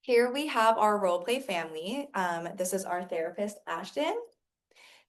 Here we have our role play family. This is our therapist, Ashton.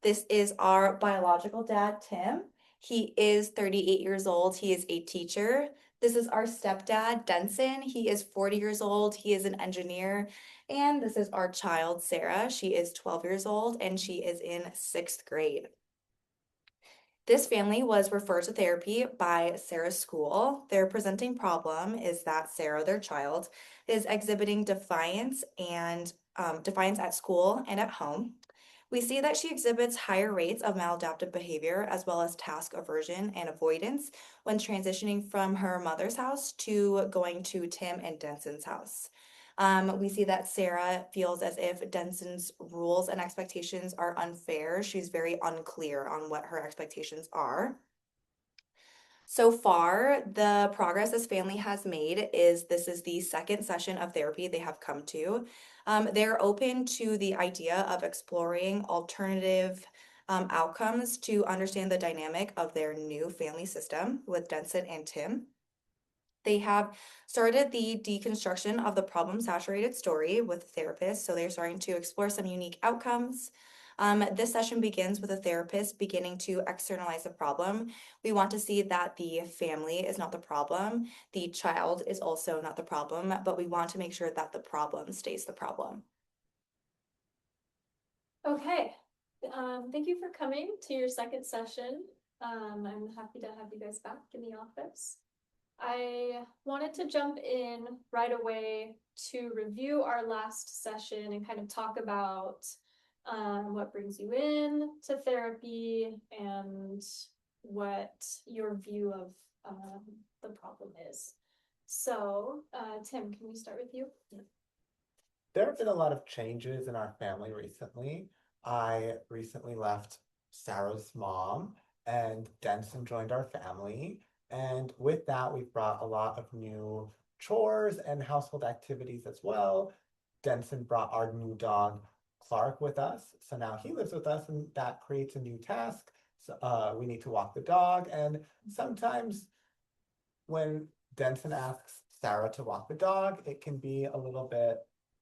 This is our biological dad, Tim. He is 38 years old. He is a teacher. This is our stepdad, Denson. He is 40 years old. He is an engineer. And this is our child, Sarah. She is 12 years old and she is in sixth grade. This family was referred to therapy by Sarah's school. Their presenting problem is that Sarah, their child, is exhibiting defiance at school and at home. We see that she exhibits higher rates of maladaptive behavior as well as task aversion and avoidance when transitioning from her mother's house to going to Tim and Denson's house. We see that Sarah feels as if Denson's rules and expectations are unfair. She's very unclear on what her expectations are. So far, the progress this family has made is this is the second session of therapy they have come to. They're open to the idea of exploring alternative outcomes to understand the dynamic of their new family system with Denson and Tim. They have started the deconstruction of the problem saturated story with therapists. So they're starting to explore some unique outcomes. This session begins with a therapist beginning to externalize the problem. We want to see that the family is not the problem, the child is also not the problem, but we want to make sure that the problem stays the problem. Okay, thank you for coming to your second session. I'm happy to have you guys back in the office. I wanted to jump in right away to review our last session and kind of talk about what brings you in to therapy and what your view of the problem is. So, Tim, can we start with you? There have been a lot of changes in our family recently. I recently left Sarah's mom, and Denson joined our family. And with that, we've brought a lot of new chores and household activities as well. Denson brought our new dog, Clark, with us. So now he lives with us, and that creates a new task. So, we need to walk the dog. And sometimes when Denson asks Sarah to walk the dog, it can be a little bit,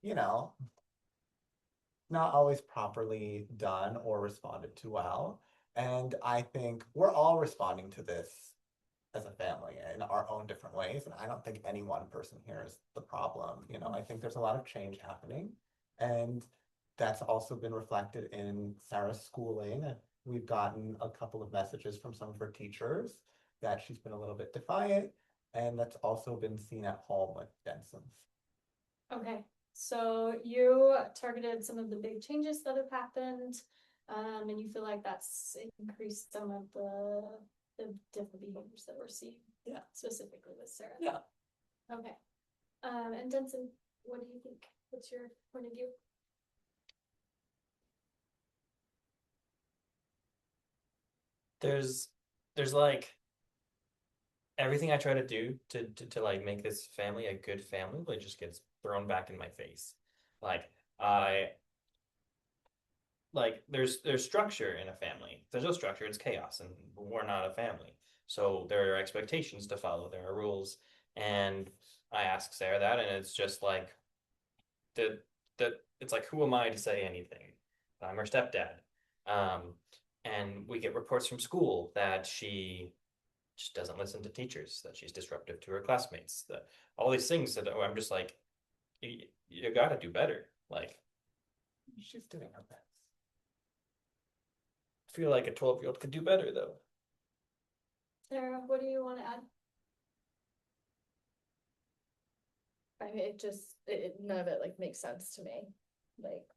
you know, not always properly done or responded to well. And I think we're all responding to this as a family in our own different ways. And I don't think any one person here is the problem. I think there's a lot of change happening. And that's also been reflected in Sarah's schooling. We've gotten a couple of messages from some of her teachers that she's been a little bit defiant. And that's also been seen at home with Denson. Okay, so you targeted some of the big changes that have happened, and you feel like that's increased some of the different behaviors that we're seeing. Yeah. Specifically with Sarah. Yeah. Okay. And Denson, what do you think? What's your point of view? There's like everything I try to do to like make this family a good family, like just gets thrown back in my face. Like I like there's structure in a family. If there's no structure, it's chaos, and we're not a family. So there are expectations to follow, there are rules. And I ask Sarah that, and it's just like the it's like, who am I to say anything? I'm her stepdad. Um, and we get reports from school that she just doesn't listen to teachers, that she's disruptive to her classmates, that all these things that I'm just like, you got to do better. Like, She's doing her best. I feel like a 12-year-old could do better though. Sarah, what do you want to add? I mean, none of it like makes sense to me. Like,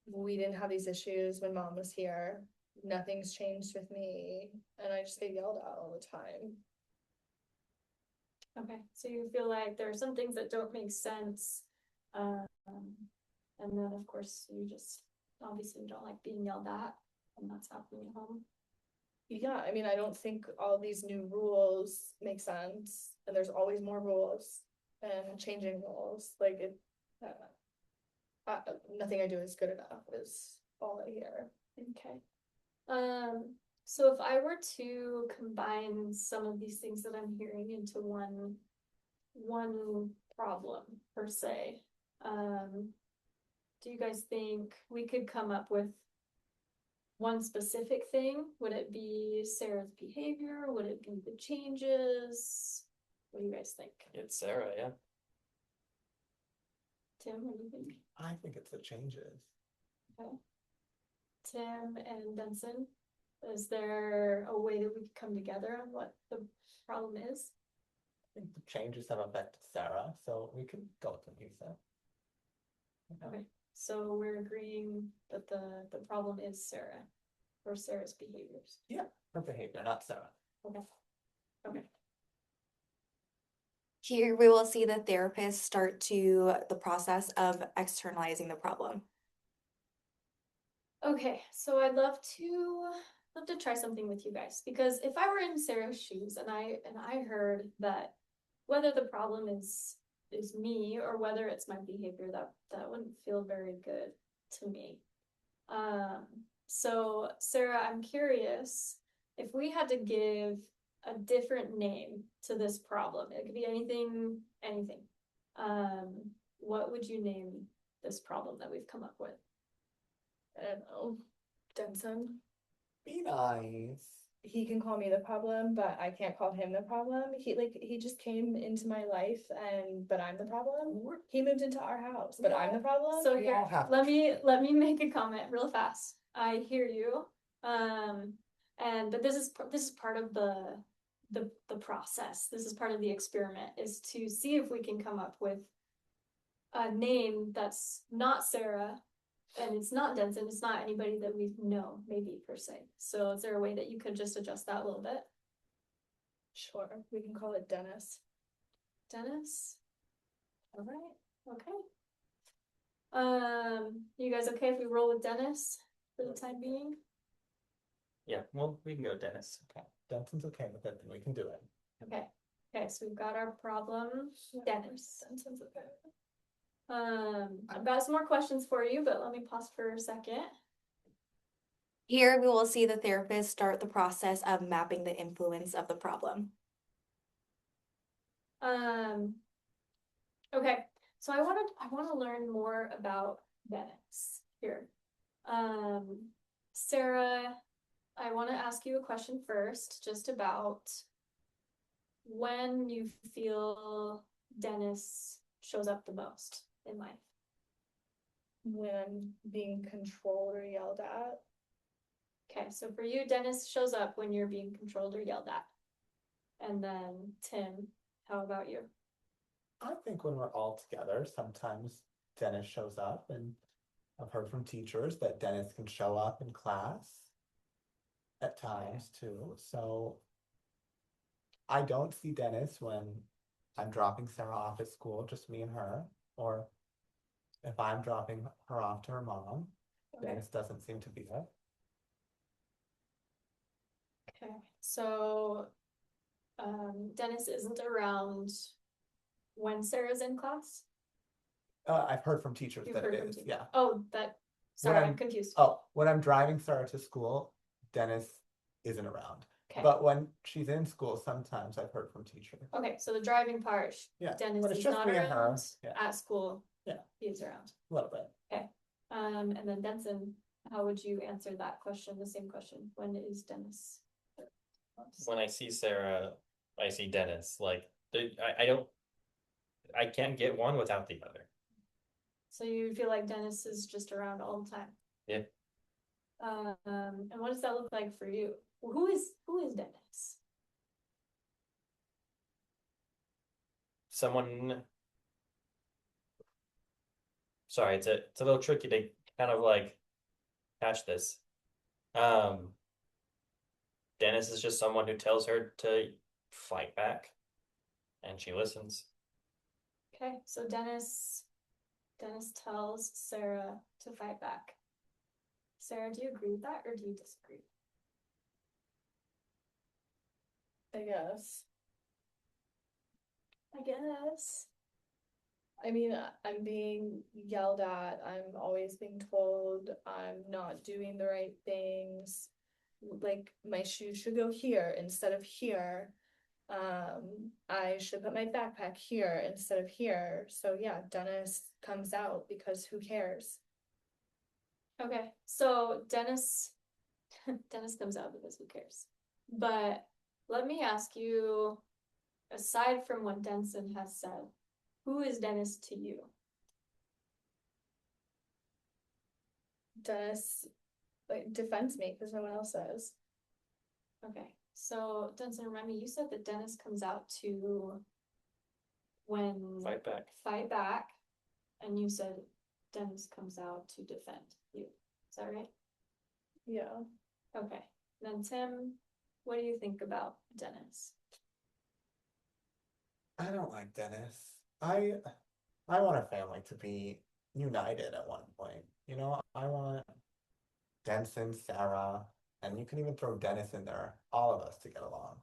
we didn't have these issues when mom was here. Nothing's changed with me, and I just get yelled at all the time. Okay, so you feel like there are some things that don't make sense, and then of course you just obviously don't like being yelled at, and that's happening at home. Yeah, I mean, I don't think all these new rules make sense, and there's always more rules and changing rules. Like nothing I do is good enough is all I hear. Okay. So if I were to combine some of these things that I'm hearing into one one problem per se. Do you guys think we could come up with one specific thing? Would it be Sarah's behavior? Would it be the changes? What do you guys think? It's Sarah, yeah. Tim, what do you think? I think it's the changes. Okay. Tim and Benson, is there a way that we could come together on what the problem is? I think the changes have affected Sarah, so we can go with what you said. Okay, so we're agreeing that the problem is Sarah or Sarah's behaviors. Her behavior, not Sarah. Okay. Okay. Here we will see the therapist start to the process of externalizing the problem. Okay, so I'd love to try something with you guys, because if I were in Sarah's shoes and I heard that whether the problem is me or whether it's my behavior, that wouldn't feel very good to me. So Sarah, I'm curious if we had to give a different name to this problem. It could be anything. What would you name this problem that we've come up with? I don't know. Denson. Be nice. He can call me the problem, but I can't call him the problem. He just came into my life but I'm the problem. He moved into our house, but I'm the problem. So We here, all have let me make a comment real fast. I hear you. But this is part of the process. This is part of the experiment, is to see if we can come up with a name that's not Sarah, and it's not Denson, it's not anybody that we know, maybe per se. So is there a way that you could just adjust that a little bit? Sure, we can call it Dennis. Dennis? All right, okay. You guys okay if we roll with Dennis for the time being? Yeah, well, we can go Dennis. Okay, Denson's okay with it, then we can do it. Okay. Okay, so we've got our problem, Dennis. Denson's okay. I've got some more questions for you, but let me pause for a second. Here we will see the therapist start the process of mapping the influence of the problem. Okay, so I want to learn more about Dennis here. Sarah, I want to ask you a question first, just about when you feel Dennis shows up the most in life. When I'm being controlled or yelled at. Okay, so for you, Dennis shows up when you're being controlled or yelled at. And then Tim, how about you? I think when we're all together, sometimes Dennis shows up, and I've heard from teachers that Dennis can show up in class at times too. So I don't see Dennis when I'm dropping Sarah off at school, just me and her, or if I'm dropping her off to her mom. Okay. Dennis doesn't seem to be there. Okay, so Dennis isn't around when Sarah's in class? I've heard from teachers You've that heard it from is, teachers. yeah. Oh, sorry, I'm I'm- confused. Oh, when I'm driving Sarah to school, Dennis isn't around. Okay. But when she's in school, sometimes I've heard from teachers. Okay, so the driving part, Yeah, Dennis but it's is just not me and her. around. Yeah. At school. Yeah. He is around. A little bit. And then Denson, how would you answer that question, the same question? When is Dennis? When I see Sarah, I see Dennis. Like, I can't get one without the other. So you feel like Dennis is just around all the time? Yeah. And what does that look like for you? Who is Dennis? Someone. Sorry, it's a little tricky to kind of like catch this. Dennis is just someone who tells her to fight back, and she listens. Okay, so Dennis tells Sarah to fight back. Sarah, do you agree with that or do you disagree? I guess. I guess. I mean, I'm being yelled at. I'm always being told I'm not doing the right things. Like my shoes should go here instead of here. I should put my backpack here instead of here. So yeah, Dennis comes out because who cares? Okay, so Dennis, Dennis comes out because who cares? But let me ask you, aside from what Denson has said, who is Dennis to you? Dennis like defends me because no one else says. Okay, so Denson, remind me, you said that Dennis comes out to when Fight back. fight back, and you said Dennis comes out to defend you. Is that right? Yeah. Okay, then Tim, what do you think about Dennis? I don't like Dennis. I want a family to be united at one point. You know, I want Denson, Sarah, and you can even throw Dennis in there, all of us to get along.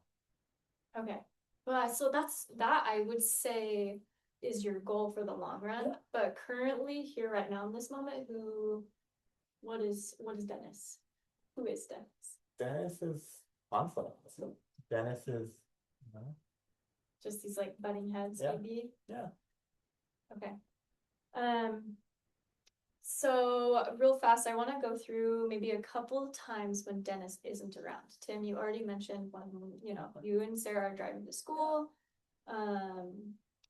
Okay, well, so that I would say is your goal for the long run. Yeah. But currently, here right now in this moment, what is Dennis? Who is Dennis? Dennis is confident. Dennis is, you know, Just these like butting heads, Yeah. maybe. yeah. Okay. So real fast, I want to go through maybe a couple of times when Dennis isn't around. Tim, you already mentioned when, you and Sarah are driving to school.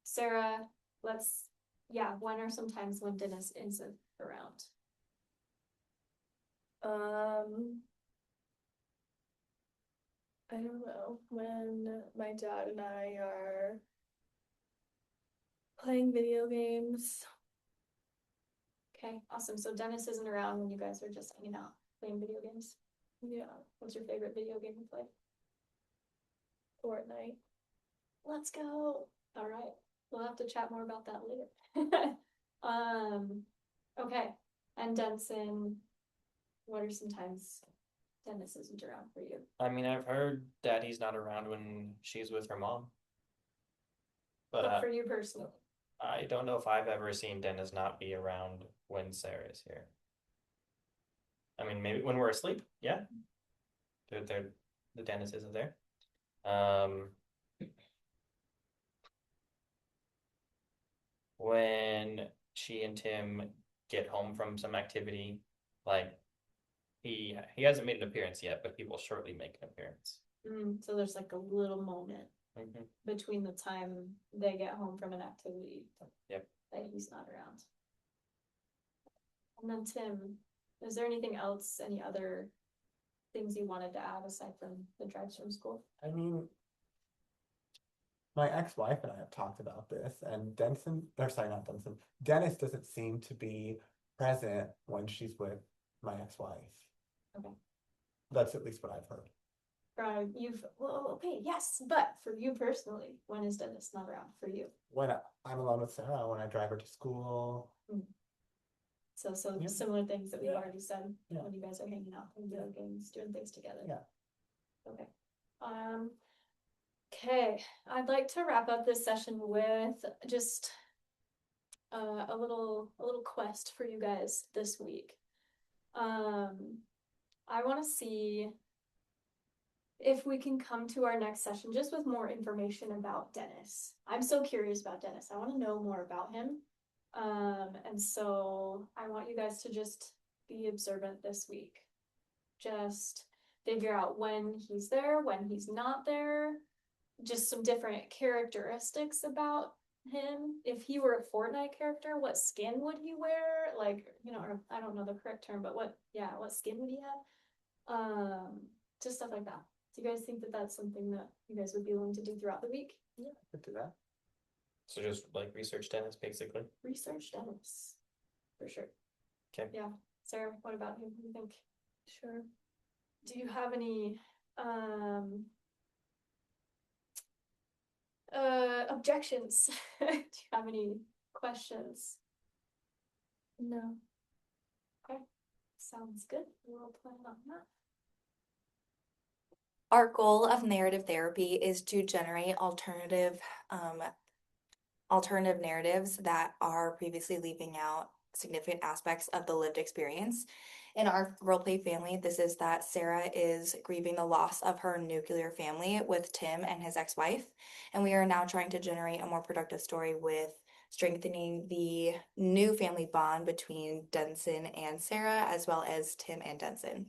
Sarah, when are some times when Dennis isn't around? I don't know, when my dad and I are playing video games. Okay, awesome. So Dennis isn't around when you guys are just hanging out, playing video games. Yeah, What's your favorite video game to play? Fortnite. Let's go. All right. We'll have to chat more about that later. Okay. And Denson, what are some times Dennis isn't around for you? I mean, I've heard Daddy's not around when she's with her mom. But But for you personally, I don't know if I've ever seen Dennis not be around when Sarah is here. I mean, maybe when we're asleep, yeah. The Dennis isn't there. When she and Tim get home from some activity, like he hasn't made an appearance yet, but he will shortly make an appearance. so there's like a little moment Mhm. between the time they get home from an activity. Yep. That he's not around. And then Tim, is there anything else, any other things you wanted to add aside from the drives from school? I mean, my ex-wife and I have talked about this, and not Denson, Dennis doesn't seem to be present when she's with my ex-wife. Okay. That's at least what I've heard. Okay, yes, but for you personally, when is Dennis not around for you? When I'm alone with Sarah, when I drive her to school. So Yeah. similar things that we've Yeah. already said Yeah. when you guys are hanging out, playing video games, doing things together. Yeah. Okay. Okay, I'd like to wrap up this session with just a little quest for you guys this week. I want to see if we can come to our next session just with more information about Dennis. I'm so curious about Dennis. I want to know more about him. And so I want you guys to just be observant this week. Just figure out when he's there, when he's not there, just some different characteristics about him. If he were a Fortnite character, what skin would he wear? Like, or I don't know the correct term, but what skin would he have? Just stuff like that. Do you guys think that that's something that you guys would be willing to do throughout the week? Yeah, I could do that. So just like research Dennis, basically. Research Dennis, for sure. Okay. Yeah. Sarah, what about you? What do you think? Sure. Do you have any objections? Do you have any questions? No. Okay, sounds good. We'll plan on that. Our goal of narrative therapy is to generate alternative narratives that are previously leaving out significant aspects of the lived experience. In our roleplay family, this is that Sarah is grieving the loss of her nuclear family with Tim and his ex-wife, and we are now trying to generate a more productive story with strengthening the new family bond between Denson and Sarah, as well as Tim and Denson.